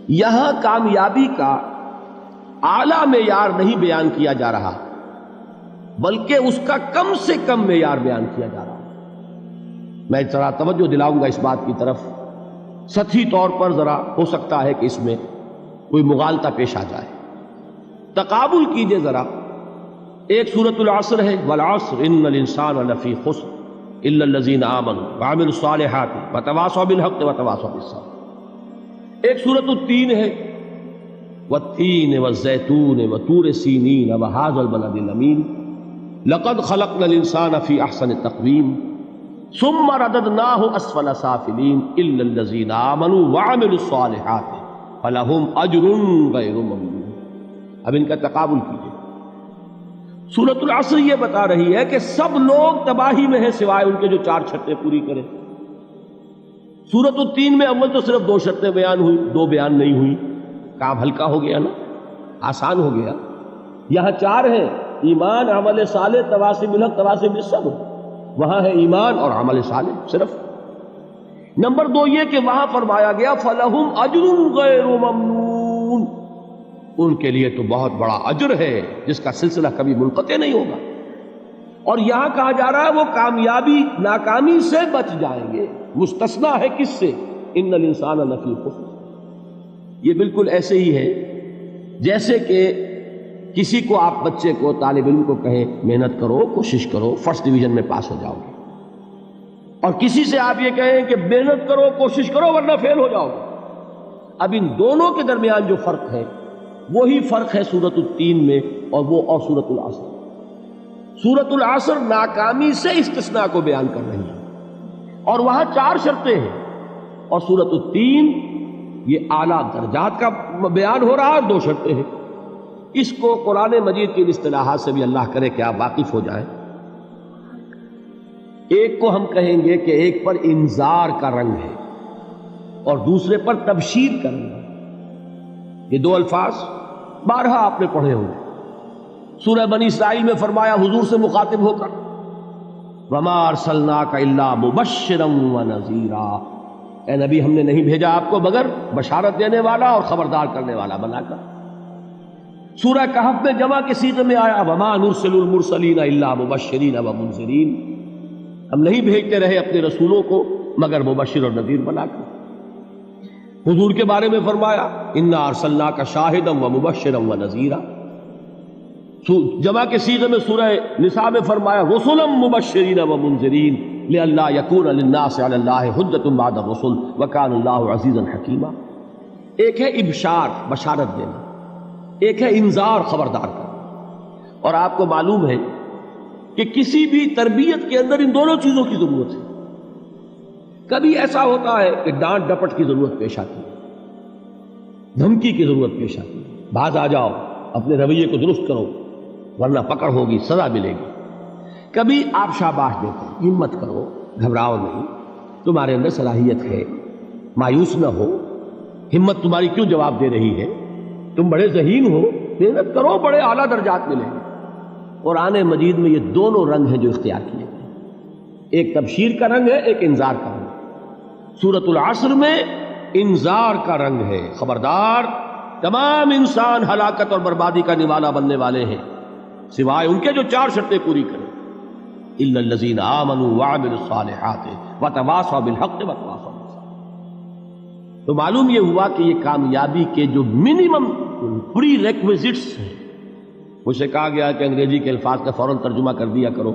یہاں کامیابی کا اعلیٰ معیار نہیں بیان کیا جا رہا بلکہ اس کا کم سے کم معیار بیان کیا جا رہا. میں ذرا توجہ دلاؤں گا اس بات کی طرف. سطحی طور پر ذرا ہو سکتا ہے کہ اس میں کوئی مغالطہ پیش آ جائے. تقابل کیجئے ذرا. ایک سورۃ العصر ہے، والعصر ان الانسان لفی خسر الا الذین آمنوا وعملوا الصالحات وتواصوا بالحق وتواصوا بالصبر. ایک سورۃ التین ہے، والتین والزیتون وطور سینین وہذا البلد الامین لقد خلقنا الانسان فی احسن تقویم ثم رددناہ اسفل سافلین الا الذین آمنوا وعملوا الصالحات فلہم اجر غیر ممنون. اب ان کا تقابل کیجئے. سورۃ العصر یہ بتا رہی ہے کہ سب لوگ تباہی میں ہیں سوائے ان کے جو 4 شرطیں پوری کریں. سورۃ التین میں اول تو صرف 2 شرطیں بیان ہوئی، 2 بیان نہیں ہوئی. کام ہلکا ہو گیا نا، آسان ہو گیا. یہاں 4 ہیں، ایمان، عمل صالح، تواصی بالحق، تواصی بالصبر. وہاں ہے ایمان اور عمل صالح صرف. نمبر 2 یہ کہ وہاں فرمایا گیا فَلَهُمْ أَجْرٌ غَيْرُ مَمْنُونَ، ان کے لیے تو بہت بڑا اجر ہے جس کا سلسلہ کبھی منقطع نہیں ہوگا. اور یہاں کہا جا رہا ہے وہ کامیابی ناکامی سے بچ جائیں گے. مستثنا ہے کس سے؟ ان الانسان لفی خسر. یہ بالکل ایسے ہی ہے جیسے کہ کسی کو آپ بچے کو، طالب علم کو کہیں محنت کرو، کوشش کرو، فرسٹ ڈویژن میں پاس ہو جاؤ گے، اور کسی سے آپ یہ کہیں کہ محنت کرو، کوشش کرو ورنہ فیل ہو جاؤ گے. اب ان دونوں کے درمیان جو فرق ہے وہی فرق ہے سورۃ التین میں اور سورۃ العصر. سورۃ العصر ناکامی سے استثناء کو بیان کر رہی ہے اور وہاں 4 شرطیں ہیں، اور سورۃ التین یہ اعلیٰ درجات کا بیان ہو رہا ہے، 2 شرطیں ہیں. اس کو قرآن مجید کی اصطلاحات سے بھی اللہ کرے کہ آپ واقف ہو جائیں. ایک کو ہم کہیں گے کہ ایک پر انذار کا رنگ ہے اور دوسرے پر تبشیر کا رنگ ہے. یہ 2 الفاظ بارہا آپ نے پڑھے ہوں گے. سورہ بنی اسرائیل میں فرمایا حضور سے مخاطب ہو کر وَمَا أَرْسَلْنَاكَ إِلَّا مُبَشِّرًا وَنَذِيرًا، اے نبی ہم نے نہیں بھیجا آپ کو مگر بشارت دینے والا اور خبردار کرنے والا بنا کر. سورہ کہف میں جمع کے صیغے میں آیا وَمَا نُرْسِلُ الْمُرْسَلِينَ إِلَّا مُبَشِّرِينَ وَمُنذِرِينَ، ہم نہیں بھیجتے رہے اپنے رسولوں کو مگر مبشر اور نذیر بنا کر. حضور کے بارے میں فرمایا اِنَّا أَرْسَلْنَاكَ شَاهِدًا وَمُبَشِّرًا وَنَذِيرًا. جمع کے صیغے میں سورہ نساء میں فرمایا رُسُلًا مُبَشِّرِينَ وَمُنذِرِينَ لِئَلَّا يَكُونَ لِلنَّاسِ عَلَى اللَّهِ حُجَّةٌ بَعْدَ الرُّسُلِ وَكَانَ اللَّهُ عَزِيزًا حَكِيمًا. ایک ہے ابشار، بشارت دینا، ایک ہے انذار، خبردار کرنا. اور آپ کو معلوم ہے کہ کسی بھی تربیت کے اندر ان دونوں چیزوں کی ضرورت ہے. کبھی ایسا ہوتا ہے کہ ڈانٹ ڈپٹ کی ضرورت پیش آتی ہے، دھمکی کی ضرورت پیش آتی ہے، باز آ جاؤ، اپنے رویے کو درست کرو ورنہ پکڑ ہوگی، سزا ملے گی. کبھی آپ شاباش دیتے ہیں، ہمت کرو، گھبراؤ نہیں، تمہارے اندر صلاحیت ہے، مایوس نہ ہو، ہمت تمہاری کیوں جواب دے رہی ہے، تم بڑے ذہین ہو، محنت کرو، بڑے اعلیٰ درجات ملیں گے. قرآن مجید میں یہ دونوں رنگ ہیں جو اختیار کیے گئے، ایک تبشیر کا رنگ ہے، ایک انذار کا رنگ. سورۃ العصر میں انذار کا رنگ ہے، خبردار، تمام انسان ہلاکت اور بربادی کا نوالا بننے والے ہیں سوائے ان کے جو 4 شرطیں پوری کریں. الا الذین آمنوا وعملوا الصالحات وتواصوا بالحق وتواصوا بالصبر. تو معلوم یہ ہوا کہ یہ کامیابی کے جو منیمم پری ریکویزٹس ہیں. مجھ سے کہا گیا کہ انگریزی کے الفاظ کا فوراً ترجمہ کر دیا کرو،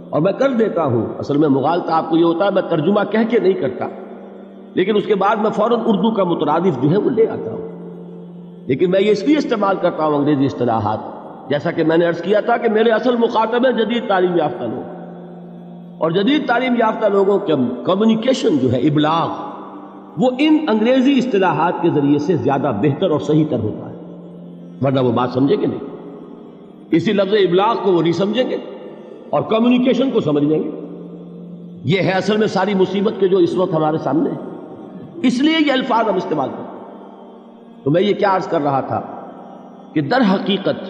اور میں کر دیتا ہوں. اصل میں مغالطہ آپ کو یہ ہوتا ہے میں ترجمہ کہہ کے نہیں کرتا، لیکن اس کے بعد میں فوراً اردو کا مترادف جو ہے وہ لے آتا ہوں. لیکن میں یہ اس لیے استعمال کرتا ہوں انگریزی اصطلاحات، جیسا کہ میں نے عرض کیا تھا کہ میرے اصل مخاطب ہیں جدید تعلیم یافتہ لوگ، اور جدید تعلیم یافتہ لوگوں کے کمیونیکیشن جو ہے، ابلاغ، وہ ان انگریزی اصطلاحات کے ذریعے سے زیادہ بہتر اور صحیح تر ہوتا ہے. ورنہ وہ بات سمجھیں گے نہیں، اسی لفظ ابلاغ کو وہ نہیں سمجھیں گے اور کمیونیکیشن کو سمجھ لیں گے. یہ ہے اصل میں ساری مصیبت کے جو اس وقت ہمارے سامنے ہے. اس لیے یہ الفاظ ہم استعمال کرتے ہیں. تو میں یہ کیا عرض کر رہا تھا کہ در حقیقت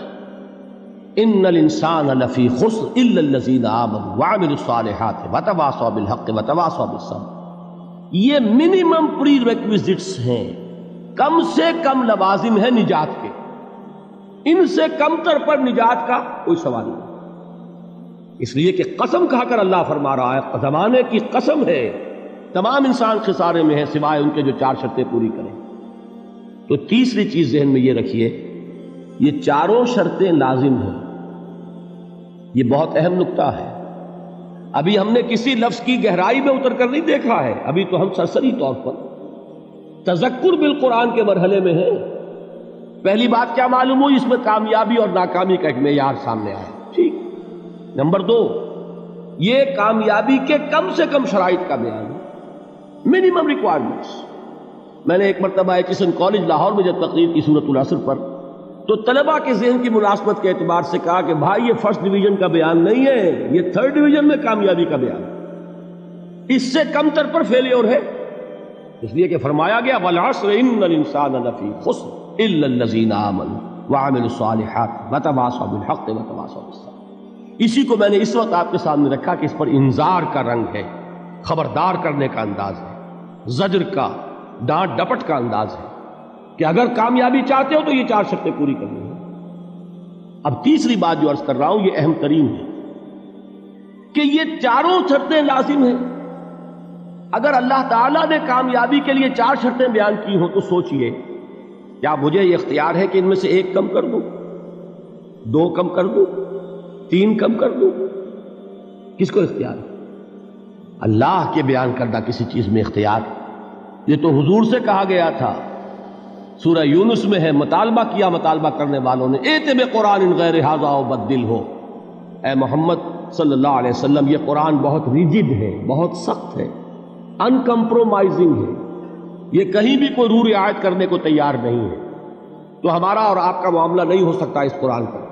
ان الانسان لفی خسر الا الذین آمنوا وعملوا الصالحات وتواصوا بالحق وتواصوا بالصبر. یہ منیمم پری ریکویزٹس ہیں کم سے کم لوازم ہے نجات کے، ان سے کم تر پر نجات کا کوئی سوال نہیں، اس لیے کہ قسم کھا کر اللہ فرما رہا ہے، زمانے کی قسم ہے، تمام انسان خسارے میں ہیں سوائے ان کے جو 4 شرطیں پوری کریں۔ تو تیسری چیز ذہن میں یہ رکھیے، یہ چاروں شرطیں لازم ہیں، یہ بہت اہم نکتہ ہے۔ ابھی ہم نے کسی لفظ کی گہرائی میں اتر کر نہیں دیکھا ہے، ابھی تو ہم سرسری طور پر تذکر بالقرآن کے مرحلے میں ہیں۔ پہلی بات کیا معلوم ہوئی؟ اس میں کامیابی اور ناکامی کا ایک معیار سامنے آیا، ٹھیک۔ نمبر 2، یہ کامیابی کے کم سے کم شرائط کا بیان ہے، منیمم ریکوائرمنٹس۔ میں نے ایک مرتبہ ایچ کالج لاہور میں جب تقریر کی سورۃ العصر پر، تو طلباء کے ذہن کی مناسبت کے اعتبار سے کہا کہ بھائی یہ فرسٹ ڈویژن کا بیان نہیں ہے، یہ تھرڈ ڈویژن میں کامیابی کا بیان ہے، اس سے کم تر پر فیلیور ہے، اس لیے کہ فرمایا گیا والعصر ان الانسان لفی خسر الا الذین آمنوا وعملوا الصالحات وتواصوا بالحق وتواصوا بالصبر۔ اسی کو میں نے اس وقت آپ کے سامنے رکھا کہ اس پر انذار کا رنگ ہے، خبردار کرنے کا انداز ہے، زجر کا، ڈانٹ ڈپٹ کا انداز ہے کہ اگر کامیابی چاہتے ہو تو یہ 4 شرطیں پوری کرنی ہیں۔ اب تیسری بات جو عرض کر رہا ہوں یہ اہم ترین ہے کہ یہ چاروں شرطیں لازم ہیں۔ اگر اللہ تعالیٰ نے کامیابی کے لیے 4 شرطیں بیان کی ہوں تو سوچئے، کیا مجھے یہ اختیار ہے کہ ان میں سے 1 کم کر دوں، 2 کم کر دوں، 3 کم کر دوں؟ کس کو اختیار ہے؟ اللہ کے بیان کردہ کسی چیز میں اختیار۔ یہ تو حضور سے کہا گیا تھا، سورہ یونس میں ہے، مطالبہ کیا مطالبہ کرنے والوں نے، ایت بقرآن غیر ھذا وبدل ہو، اے محمد صلی اللہ علیہ وسلم یہ قرآن بہت ریجڈ ہے، بہت سخت ہے، ان کمپرومائزنگ ہے، یہ کہیں بھی کوئی روح رعایت کرنے کو تیار نہیں ہے، تو ہمارا اور آپ کا معاملہ نہیں ہو سکتا اس قرآن پر،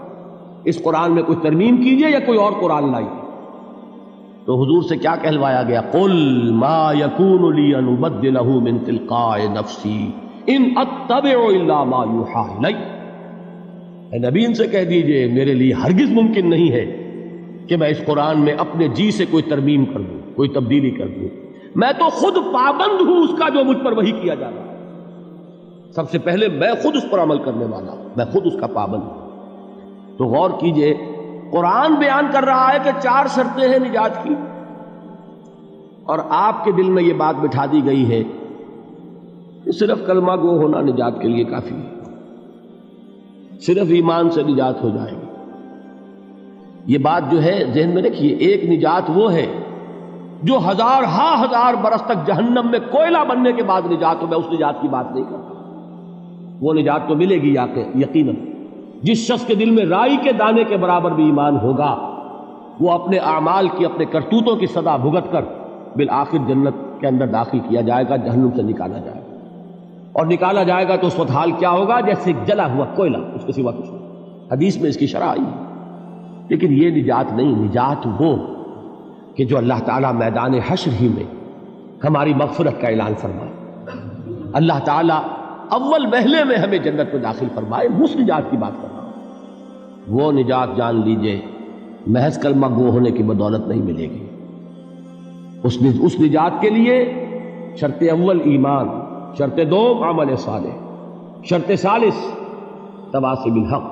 اس قرآن میں کچھ ترمیم کیجئے یا کوئی اور قرآن لائیے۔ تو حضور سے کیا کہلوایا گیا؟ قل ما یکون لی ان ابدلہ من تلقاء نفسی ان اتبع الا ما یوحی الی۔ اے نبی ان سے کہہ دیجئے میرے لیے ہرگز ممکن نہیں ہے کہ میں اس قرآن میں اپنے جی سے کوئی ترمیم کر دوں، کوئی تبدیلی کر دوں، میں تو خود پابند ہوں اس کا جو مجھ پر وحی کیا جا رہا ہے، سب سے پہلے میں خود اس پر عمل کرنے والا ہوں، میں خود اس کا پابند ہوں۔ تو غور کیجئے، قرآن بیان کر رہا ہے کہ 4 شرطیں ہیں نجات کی، اور آپ کے دل میں یہ بات بٹھا دی گئی ہے کہ صرف کلمہ گو ہونا نجات کے لیے کافی ہے، صرف ایمان سے نجات ہو جائے گی۔ یہ بات جو ہے ذہن میں رکھیے، ایک نجات وہ ہے جو ہزار برس تک جہنم میں کوئلہ بننے کے بعد نجات ہو، میں اس نجات کی بات نہیں کرتا، وہ نجات تو ملے گی یقیناً۔ جس شخص کے دل میں رائی کے دانے کے برابر بھی ایمان ہوگا، وہ اپنے اعمال کی، اپنے کرتوتوں کی سزا بھگت کر بالآخر جنت کے اندر داخل کیا جائے گا، جہنم سے نکالا جائے گا، اور نکالا جائے گا تو اس وقت حال کیا ہوگا؟ جیسے جلا ہوا کوئلہ، اس کے سوا کچھ نہیں۔ حدیث میں اس کی شرح آئی ہے۔ لیکن یہ نجات نہیں، نجات وہ کہ جو اللہ تعالیٰ میدان حشر ہی میں ہماری مغفرت کا اعلان فرمائے، اللہ تعالیٰ اول وہلے میں ہمیں جنت میں داخل فرمائے، اس نجات کی بات کر رہا ہوں۔ وہ نجات جان لیجئے محض کلمہ گو ہونے کی بدولت نہیں ملے گی، اس نجات کے لیے شرط اول ایمان، شرط 2 عمل صالح، شرط ثالث تواصی بالحق،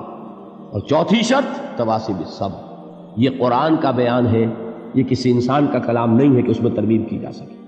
اور چوتھی شرط تواصی بالصبر۔ یہ قرآن کا بیان ہے، یہ کسی انسان کا کلام نہیں ہے کہ اس میں ترمیم کی جا سکے۔